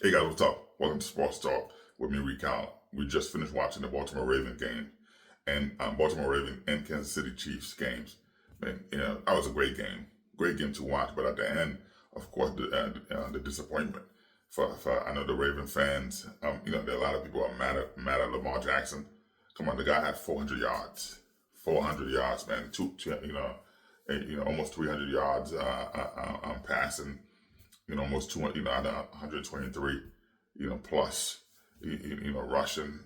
Hey guys, what's up? Welcome to Sports Talk with me, Recount. We just finished watching the Baltimore Ravens game and Baltimore Ravens and Kansas City Chiefs games. Man, that was a great game to watch. But at the end, of course, the disappointment for I know the Raven fans. There are a lot of people are mad at Lamar Jackson. Come on, the guy had 400 yards, man. Almost 300 yards passing, almost 200, 123, plus, rushing,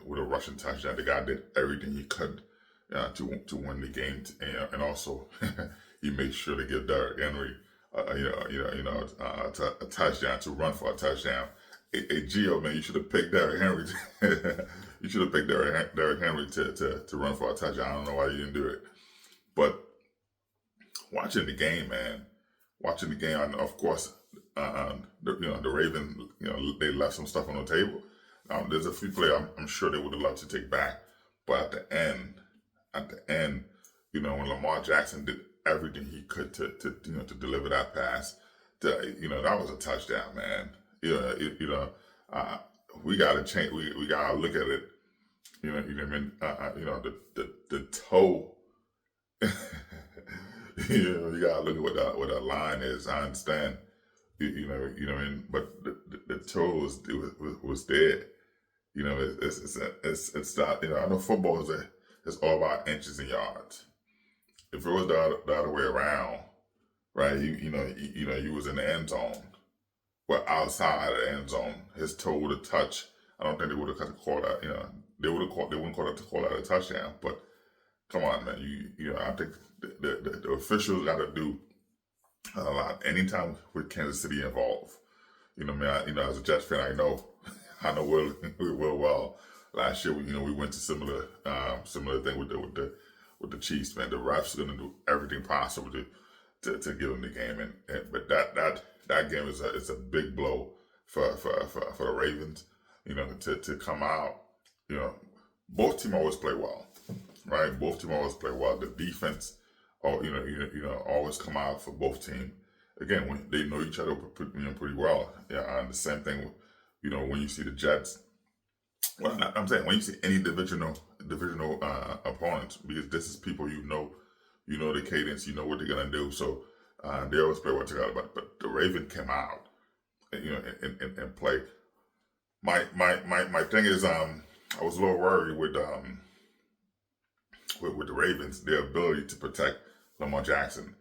with a rushing touchdown. The guy did everything he could to win the game, and also he made sure to give Derrick Henry, a touchdown, to run for a touchdown. Hey, Gio, man, you should have picked Derrick Henry. You should have picked Derrick Henry to run for a touchdown. I don't know why you didn't do it, but watching the game, man, and of course, the Ravens, they left some stuff on the table. There's a few players I'm sure they would have loved to take back, but at the end, when Lamar Jackson did everything he could to deliver that pass, that was a touchdown, man. We gotta change. We gotta look at it. The toe. You gotta look at what that line is. I understand, but the toe was there. It's not. I know football is all about inches and yards. If it was the other way around, right? You was in the end zone, well, outside the end zone, his toe would have touched. I don't think they would have called that. They wouldn't call that a touchdown. But come on, man. I think the officials got to do a lot. Anytime with Kansas City involved, as a Jets fan, I know Will well. Last year, we went to similar thing with the Chiefs. Man, the refs are gonna do everything possible to give them the game, but that game is a big blow for the Ravens. To come out. Both teams always play well, right? Both teams always play well. The defense, always come out for both teams. Again, when they know each other pretty well. Yeah, and the same thing. When you see the Jets. Well, I'm saying when you see any divisional opponents, because this is people the cadence, what they're gonna do. So they always play well together. But the Raven came out, and play. My thing is, I was a little worried with the Ravens, their ability to protect Lamar Jackson.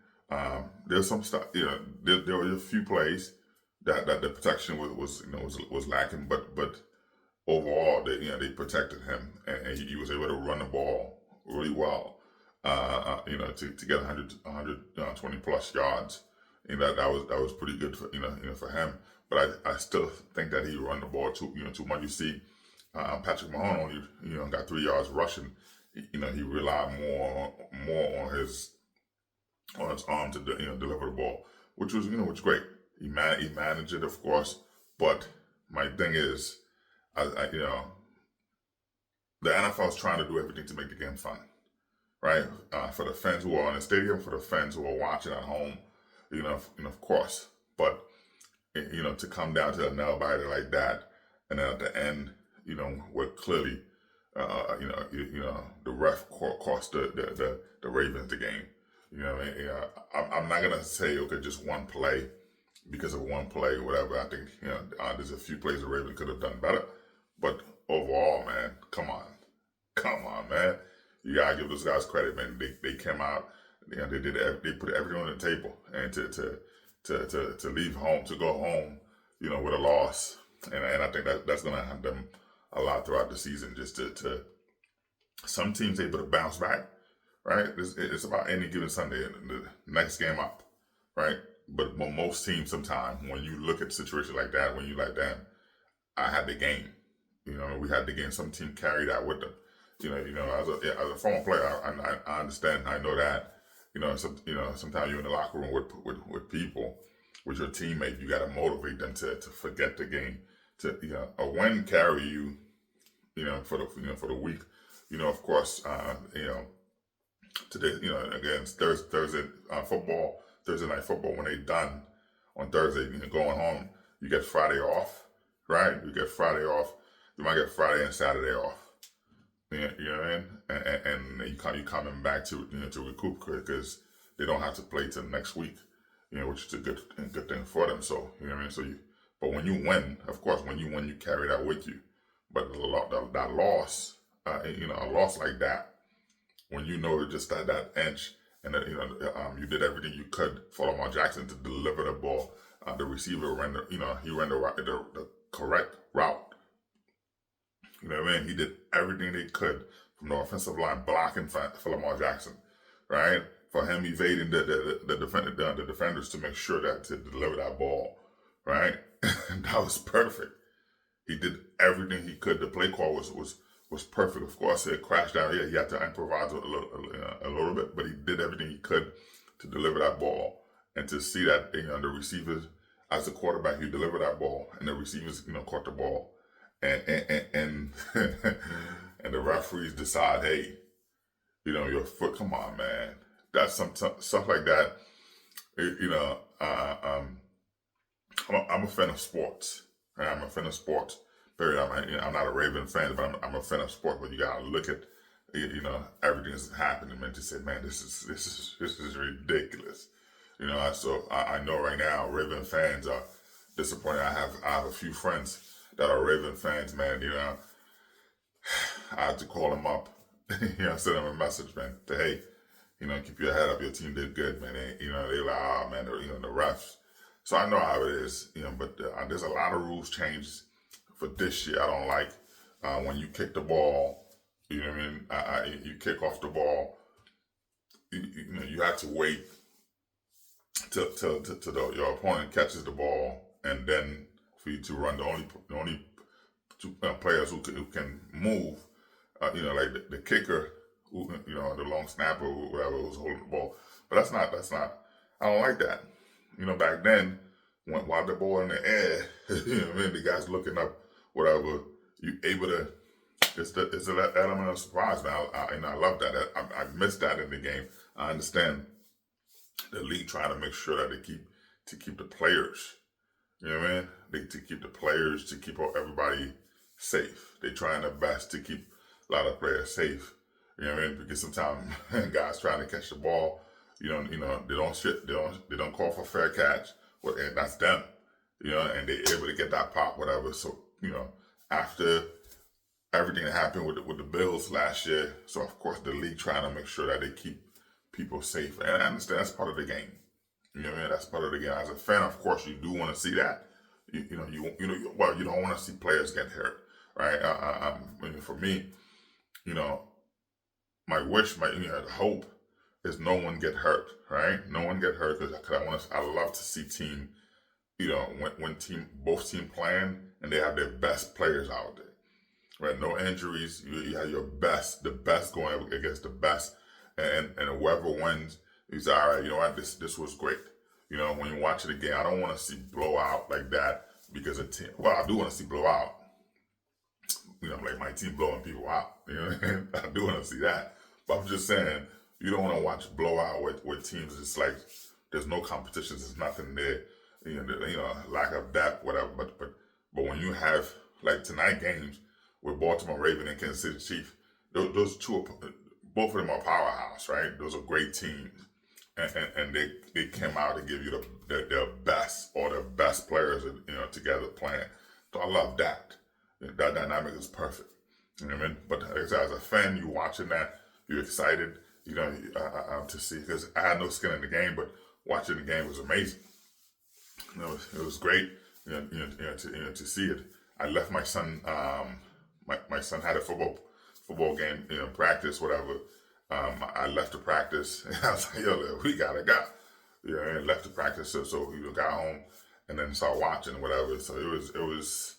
There's some stuff, there were a few plays that the protection was lacking, but overall they protected him, and he was able to run the ball really well. To get 120 plus yards, and that was pretty good for him. But I still think that he run the ball too much. You see, Patrick Mahomes only got 3 yards rushing. He relied more on his arm to deliver the ball, which was great. He managed it, of course. But my thing is, the NFL is trying to do everything to make the game fun, right? For the fans who are in the stadium, for the fans who are watching at home, of course. But to come down to a nail biter like that, and then at the end, where clearly, the ref cost the Ravens the game. I'm not gonna say okay, just one play, because of one play, whatever. I think there's a few plays the Ravens could have done better, but overall, man, come on, man, you gotta give those guys credit, man. They came out, they put everything on the table, and to leave home, to go home, with a loss, and I think that's gonna have them a lot throughout the season, just to some teams able to bounce back, right? It's about any given Sunday, the next game up, right? But most teams, sometimes when you look at a situation like that, when you like, damn, I had the game, we had the game. Some team carry that with them, as a former player, I understand, I know that, sometimes you're in the locker room with people, with your teammate, you got to motivate them to forget the game, to a win carry you, for the week, of course, today, again, Thursday Thursday night football, when they done on Thursday, going home, you get Friday off. right? You get Friday off. You might get Friday and Saturday off. You know what I mean? And you coming back to to recoup because they don't have to play till next week. Which is a good thing for them. So you know what I mean. But when you win, of course, when you win, you carry that with you. But that loss, a loss like that, when you know just that inch, and that you did everything you could for Lamar Jackson to deliver the ball. The receiver ran he ran the correct route. You know what I mean? He did everything they could from the offensive line blocking for Lamar Jackson, right? For him evading the defenders to make sure that to deliver that ball, right? That was perfect. He did everything he could. The play call was perfect. Of course, it crashed down. Yeah, he had to improvise a little bit, but he did everything he could to deliver that ball and to see that the receivers, as the quarterback, you deliver that ball and the receivers caught the ball, and and the referees decide, hey, your foot. Come on, man. That's some stuff like that. I'm a fan of sports. Right? I'm a fan of sports. Period. I'm not a Raven fan, but I'm a fan of sports. But you gotta look at everything that's happening, man. To say, man, this is ridiculous. So I know right now Raven fans are disappointed. I have a few friends that are Raven fans, man. I had to call them up. Send them a message, man. Say, hey, keep your head up. Your team did good, man. They like, oh man, the refs. So I know how it is, but there's a lot of rules changes for this year. I don't like when you kick the ball. You know what I mean? You kick off the ball. You have to wait till your opponent catches the ball, and then for you to run. The only two players who can move, like the kicker, the long snapper, or whatever who's holding the ball. But that's not. I don't like that. Back then, while the ball in the air, the guy's looking up, whatever, you able to. It's that element of surprise, man. I love that. I missed that in the game. I understand the league trying to make sure that they keep the players. You know what I mean? To keep the players, to keep everybody safe. They're trying their best to keep a lot of players safe. You know what I mean? Because sometimes guys trying to catch the ball, they don't call for fair catch, and that's them. And they're able to get that pop, whatever. So after everything that happened with the Bills last year, so of course the league trying to make sure that they keep people safe, and I understand that's part of the game. You know what I mean? That's part of the game. As a fan, of course, you do want to see that. You don't want to see players get hurt, right? For me, my wish, my hope is no one get hurt, right? No one get hurt because I love to see team, when both team playing and they have their best players out there, right? No injuries. You have the best going against the best, and whoever wins, you say, all right, you know what, this was great. When you watch it again, I don't want to see blowout like that because a team. Well, I do want to see blowout. Like my team blowing people out. I do want to see that. But I'm just saying, you don't want to watch blowout with teams. It's like there's no competition. There's nothing there. Lack of depth, whatever. But when you have like tonight games with Baltimore Ravens and Kansas City Chiefs, those two, both of them are powerhouse, right? Those are great teams. And they came out to give you their best, or their best players, together playing. So I love that. That dynamic is perfect. You know what I mean? But as a fan, you watching that, you're excited, to see, because I had no skin in the game, but watching the game was amazing. It was great, to see it. I left my son. My son had a football game, practice, whatever. I left the practice, and I was like, yo, we gotta go. And left the practice, so got home, and then started watching, whatever. So it was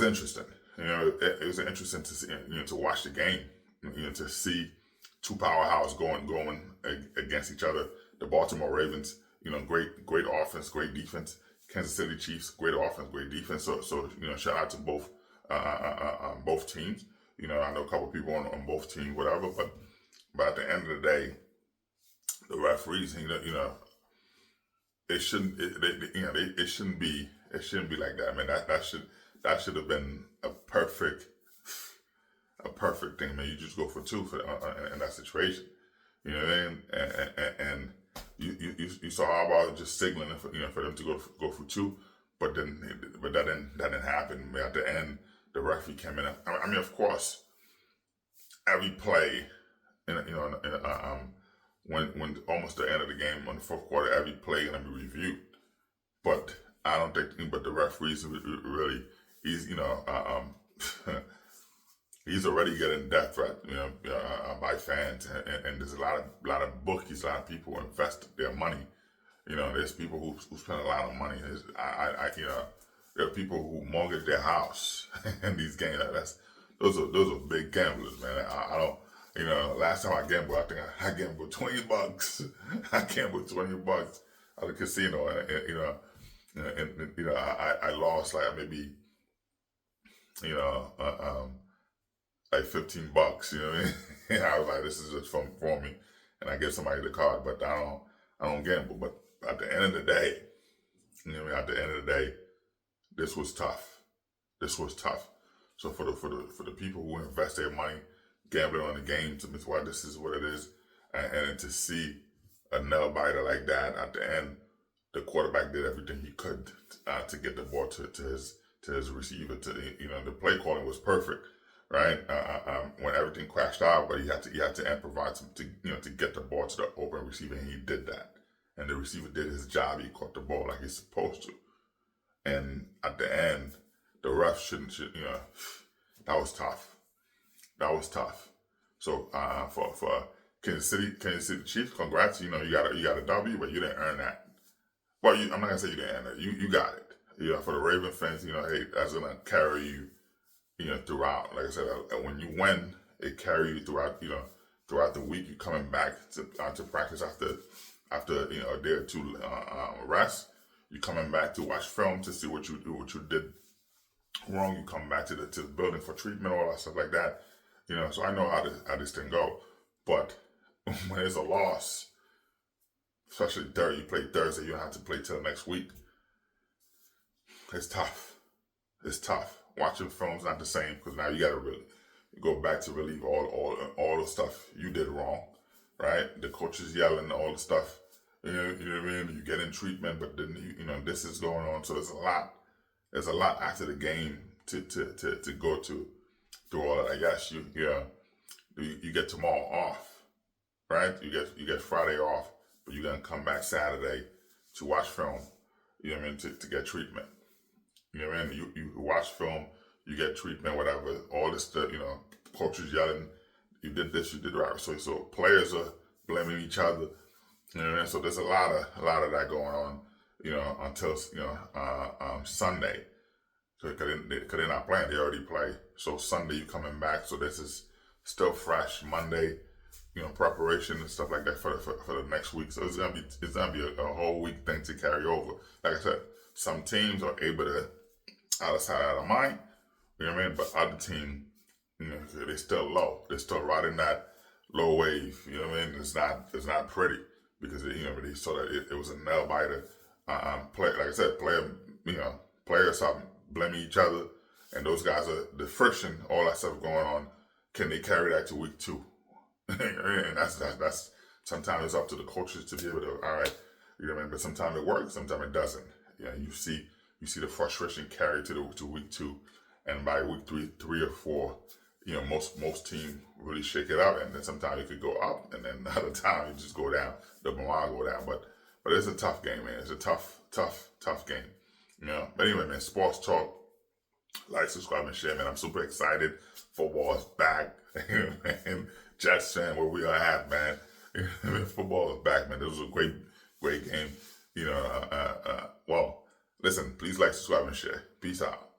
interesting. It was interesting to see, to watch the game, to see two powerhouses going against each other. The Baltimore Ravens, great offense, great defense. Kansas City Chiefs, great offense, great defense. So shout out to both teams. I know a couple people on both teams, whatever. But at the end of the day, the referees, it shouldn't be It shouldn't be like that, man. That should have been a perfect thing, man. You just go for two in that situation. You know what I mean? And you saw how about just signaling for for them to go for two, but that didn't happen. At the end, the referee came in. I mean, of course, every play, when almost the end of the game on the fourth quarter, every play gonna be reviewed. But I don't think, but the referees really, he's he's already getting death threat, by fans, and there's a lot of bookies, a lot of people who invest their money. There's people who spend a lot of money. There are people who mortgage their house in these games. Those are big gamblers, man. I don't. Last time I gambled, I think I gambled $20. I gambled $20 at the casino, and I lost like maybe like $15. You know what I mean? I was like, this is just for me, and I give somebody the card, but I don't gamble. But at the end of the day, at the end of the day, this was tough. This was tough. So for the people who invest their money gambling on the game, to Miss White, this is what it is, and to see a nail biter like that at the end, the quarterback did everything he could to get the ball to his receiver. The play calling was perfect, right? When everything crashed out, but he had to improvise to get the ball to the open receiver, and he did that. And the receiver did his job. He caught the ball like he's supposed to. And at the end, the ref shouldn't. That was tough. That was tough. So for Kansas City Chiefs, congrats. You got a W, but you didn't earn that. Well, I'm not gonna say you didn't earn it. You got it. For the Raven fans, hey, that's gonna carry you, throughout. Like I said, when you win, it carries you throughout the week. You coming back to practice after a day or two rest. You coming back to watch film to see what you did wrong. You come back to the building for treatment, all that stuff like that. So I know how this thing go. But when there's a loss, especially you play Thursday, you don't have to play till next week. It's tough. It's tough. Watching film's not the same, because now you got to really go back to relieve all the stuff you did wrong, right? The coaches yelling, all the stuff. You know what I mean? You get in treatment, but then this is going on. So there's a lot. There's a lot after the game to go through all that. I guess you get tomorrow off, right? You get Friday off, but you're gonna come back Saturday to watch film. You know what I mean? To get treatment. You know what I mean? You watch film, you get treatment, whatever. All this stuff, coaches yelling, you did this, you did that. So players are blaming each other. You know what I mean? So there's a lot of that going on. Until Sunday. Because they're not playing, they already play. So Sunday you coming back, so this is still fresh. Monday, preparation and stuff like that for the next week. So it's gonna be a whole week thing to carry over. Like I said, some teams are able to out of sight, out of mind. You know what I mean? But other team, they're still low. They're still riding that low wave. You know what I mean? It's not pretty, because they saw that it was a nail biter. Like I said, players are blaming each other, and those guys are the friction, all that stuff going on. Can they carry that to week 2? And that's sometimes it's up to the coaches to be able to, all right, but sometimes it works, sometimes it doesn't. You see the frustration carry to week 2, and by week 3 or 4, most teams really shake it out, and then sometimes you could go up, and then other time you just go down. The morale go down, but it's a tough game, man. It's a tough game. But anyway, man, sports talk. Like, subscribe, and share, man. I'm super excited. Football is back. Man, Jets fan, where we are at, man. Football is back, man. This was a great game. Well, listen, please like, subscribe, and share. Peace out.